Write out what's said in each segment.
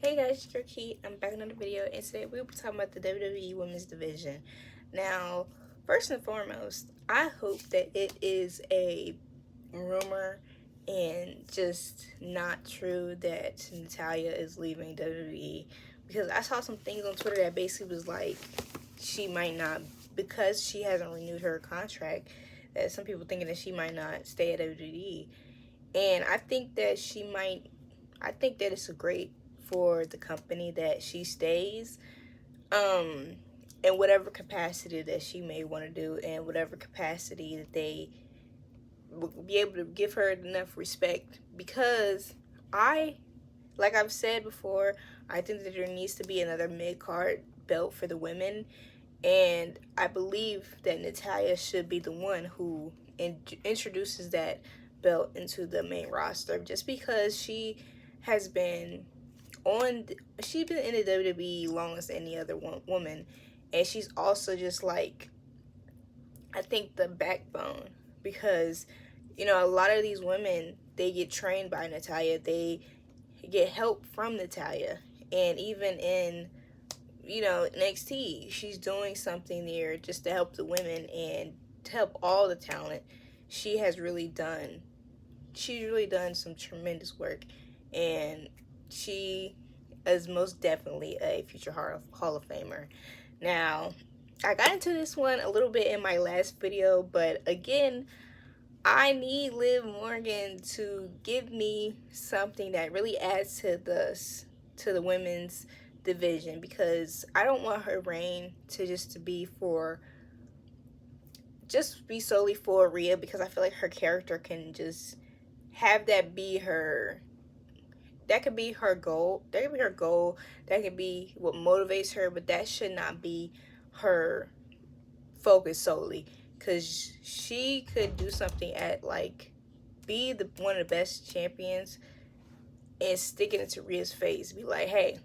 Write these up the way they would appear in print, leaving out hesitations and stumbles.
Hey guys, it's your Key. I'm back with another video, and today we'll be talking about the WWE Women's Division. Now, first and foremost, I hope that it is a rumor and just not true that Natalya is leaving WWE, because I saw some things on Twitter that basically was like she might not, because she hasn't renewed her contract, that some people thinking that she might not stay at WWE. And I think that I think that it's a great for the company that she stays, um, in whatever capacity that she may want to do, and whatever capacity that they will be able to give her enough respect. Because like I've said before, I think that there needs to be another mid-card belt for the women, and I believe that Natalya should be the one who introduces that belt into the main roster, just because has been she's been in the WWE longer than any other woman, and she's also just like, I think, the backbone, because a lot of these women, they get trained by Natalya, they get help from Natalya, and even in NXT, she's doing something there just to help the women and to help all the talent. She's really done some tremendous work, and she is most definitely a future Hall of Famer. Now, I got into this one a little bit in my last video, but again, I need Liv Morgan to give me something that really adds to the women's division, because I don't want her reign to just be solely for Rhea, because I feel like her character can just have that be her. That could be her goal. That could be her goal. That could be what motivates her, but that should not be her focus solely, because she could do something at be one of the best champions and stick it into Rhea's face. Be like, hey,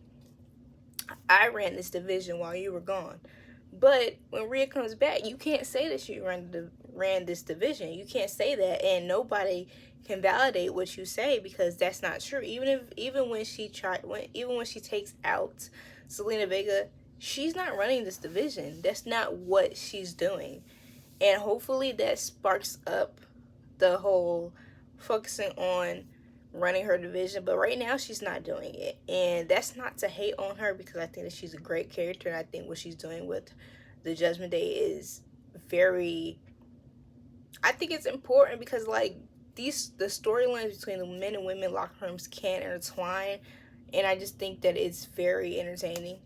I ran this division while you were gone. But when Rhea comes back, you can't say that she ran this division. You can't say that, and nobody can validate what you say, because that's not true. Even when she takes out Zelina Vega, she's not running this division. That's not what she's doing. And hopefully that sparks up the whole focusing on running her division. But right now she's not doing it, and that's not to hate on her, because I think that she's a great character, and I think what she's doing with the Judgment Day is I think it's important, because the storylines between the men and women locker rooms can intertwine, and I just think that it's very entertaining,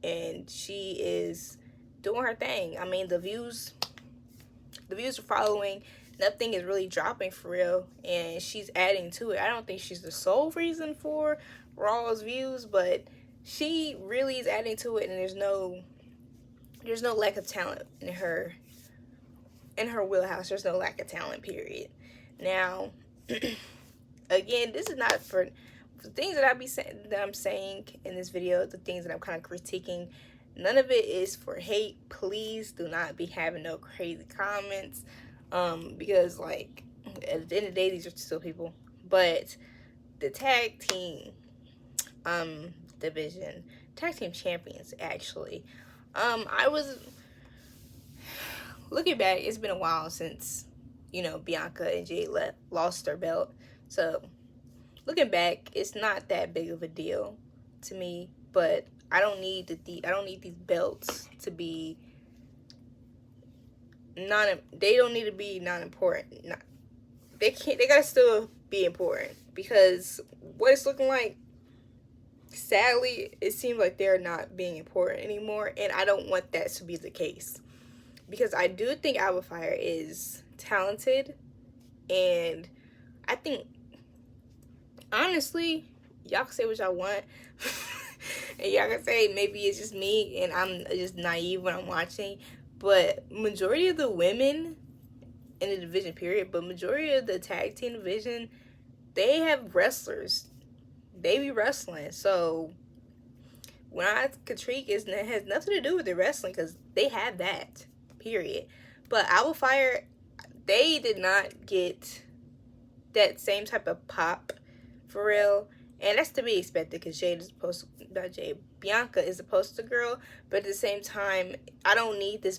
and she is doing her thing. I mean, the views are following. Nothing is really dropping for real, and she's adding to it. I don't think she's the sole reason for Raw's views, but she really is adding to it, and there's no lack of talent in her wheelhouse. There's no lack of talent, period. Now, again, this is not for the things that I'm saying in this video, the things that I'm kind of critiquing. None of it is for hate. Please do not be having no crazy comments, because at the end of the day, these are still people. But the tag team division, tag team champions, actually, I was looking back. It's been a while since Bianca and Jade lost their belt, so looking back, it's not that big of a deal to me. But I don't need these belts to be they don't need to be non-important. They gotta still be important, because what it's looking like, sadly, it seems like they're not being important anymore, and I don't want that to be the case, because I do think Alba Fyre is talented, and I think, honestly, y'all can say what y'all want, and y'all can say maybe it's just me and I'm just naive when I'm watching, but majority of the women in the division, period, but majority of the tag team division, they have wrestlers. They be wrestling. So when I critique, it has nothing to do with the wrestling, because they have that, period. But Alba Fyre, they did not get that same type of pop, for real. And that's to be expected because Jade is supposed to, not Jade, Bianca is a poster girl. But at the same time, I don't need these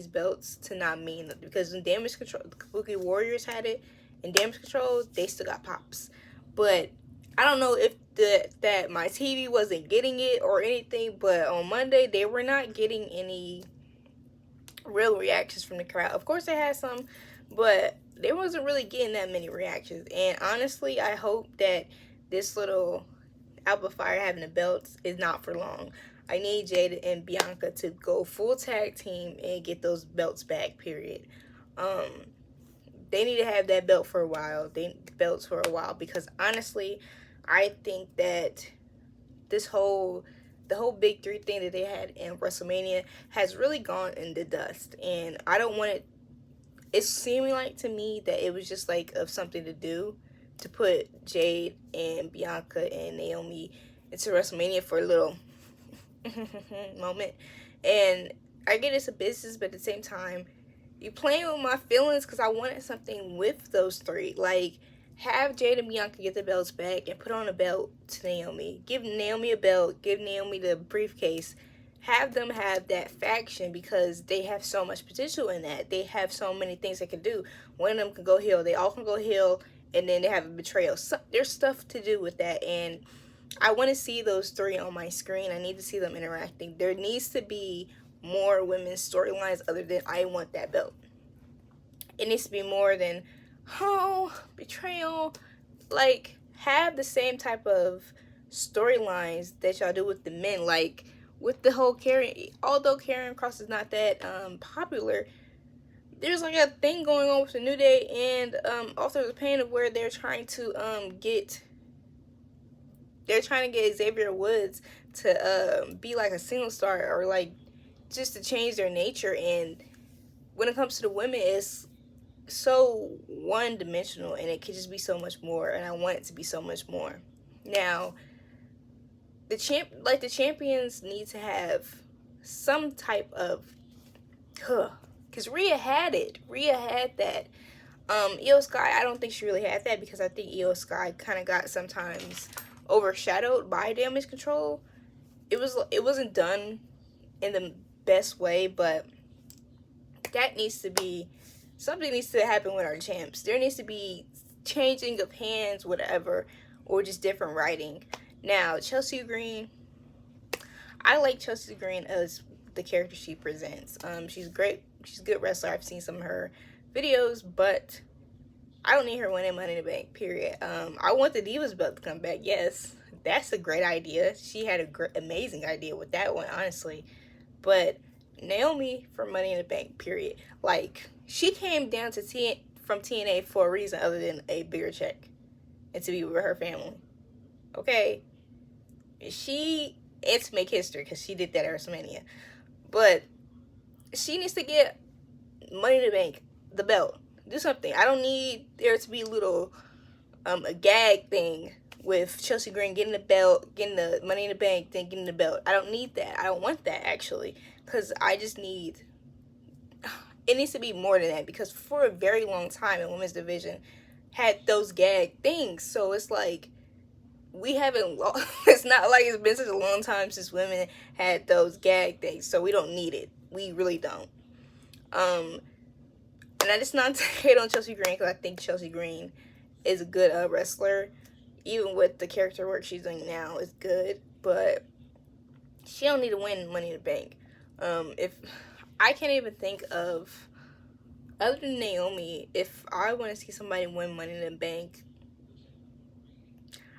belts to not mean, because in Damage Control, the Kabuki Warriors had it. In Damage Control, they still got pops. But I don't know if that my TV wasn't getting it or anything. But on Monday, they were not getting any real reactions from the crowd. Of course, they had some, but they wasn't really getting that many reactions. And honestly, I hope that this little Alba Fyre having the belts is not for long. I need Jada and Bianca to go full tag team and get those belts back, period. They need to have that belt for a while. Belts for a while, because honestly, I think that the whole big three thing that they had in WrestleMania has really gone in the dust. And I don't want it. It's seeming like to me that it was just like of something to do to put Jade and Bianca and Naomi into WrestleMania for a little moment. And I get it's a business, but at the same time, you playing with my feelings because I wanted something with those three. Like, have Jade and Bianca get the belts back and put on a belt to Naomi. Give Naomi a belt. Give Naomi the briefcase. Have them have that faction because they have so much potential in that. They have so many things they can do. One of them can go heel. They all can go heel, and then they have a betrayal. So, there's stuff to do with that, and I want to see those three on my screen. I need to see them interacting. There needs to be more women's storylines other than I want that belt. It needs to be more than, oh, betrayal. Like, have the same type of storylines that y'all do with the men. Like, with the whole Karrion, although Karrion Kross is not that popular, there's like a thing going on with the New Day and Authors of Pain of where they're trying to get Xavier Woods to be like a single star, or like just to change their nature. And when it comes to the women, it's so one-dimensional, and it could just be so much more, and I want it to be so much more. Now, the champions need to have some type of, because Rhea had it. Rhea had that. Io Sky, I don't think she really had that, because I think Io Sky kind of got sometimes overshadowed by Damage Control. It wasn't done in the best way, but that needs to be, something needs to happen with our champs. There needs to be changing of hands, whatever, or just different writing. Now, Chelsea Green, I like Chelsea Green as the character she presents. She's great. She's a good wrestler. I've seen some of her videos, but I don't need her winning Money in the Bank, period. I want the Divas belt to come back. Yes, that's a great idea. She had a amazing idea with that one, honestly. But Naomi for Money in the Bank, period. Like, she came down to from TNA for a reason other than a bigger check and to be with her family. Okay? And to make history, because she did that at WrestleMania. But she needs to get Money in the Bank, the belt. Do something. I don't need there to be a gag thing with Chelsea Green getting the belt, getting the Money in the Bank, then getting the belt. I don't need that. I don't want that, actually. Because I just need, it needs to be more than that. Because for a very long time in women's division, had those gag things. So it's like, we haven't, it's not like it's been such a long time since women had those gag things. So we don't need it. We really don't. And I just not to hate on Chelsea Green, because I think Chelsea Green is a good wrestler. Even with the character work she's doing now is good. But she don't need to win Money in the Bank. If I can't even think of, other than Naomi, if I want to see somebody win Money in the Bank,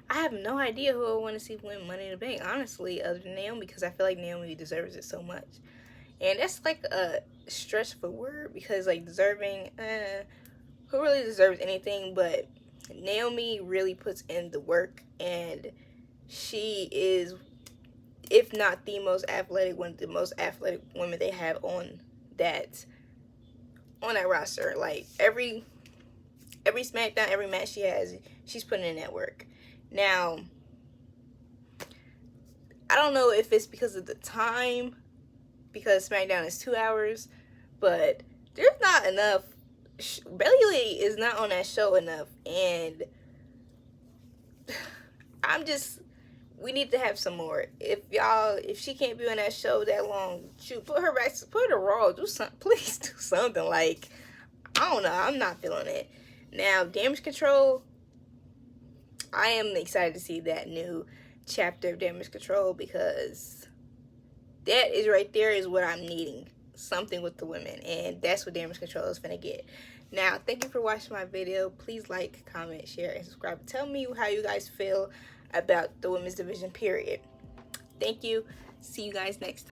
I have no idea who I want to see win Money in the Bank, honestly, other than Naomi, because I feel like Naomi deserves it so much. And that's like a stretch of a word, because like deserving, who really deserves anything? But Naomi really puts in the work, and she is, if not the most athletic, one of the most athletic women they have on that roster. Like every SmackDown, every match she has, she's putting in that work. Now, I don't know if it's because of the time, because SmackDown is 2 hours, but there's not enough. Bailey is not on that show enough, and we need to have some more. If she can't be on that show that long, shoot, put her back, put her raw, do something, please do something. Like, I don't know, I'm not feeling it. Now, Damage Control, I am excited to see that new chapter of Damage Control, because that is right there is what I'm needing. Something with the women, and that's what Damage Control is gonna get. Now, thank you for watching my video. Please like, comment, share, and subscribe. Tell me how you guys feel about the women's division, period. Thank you. See you guys next time.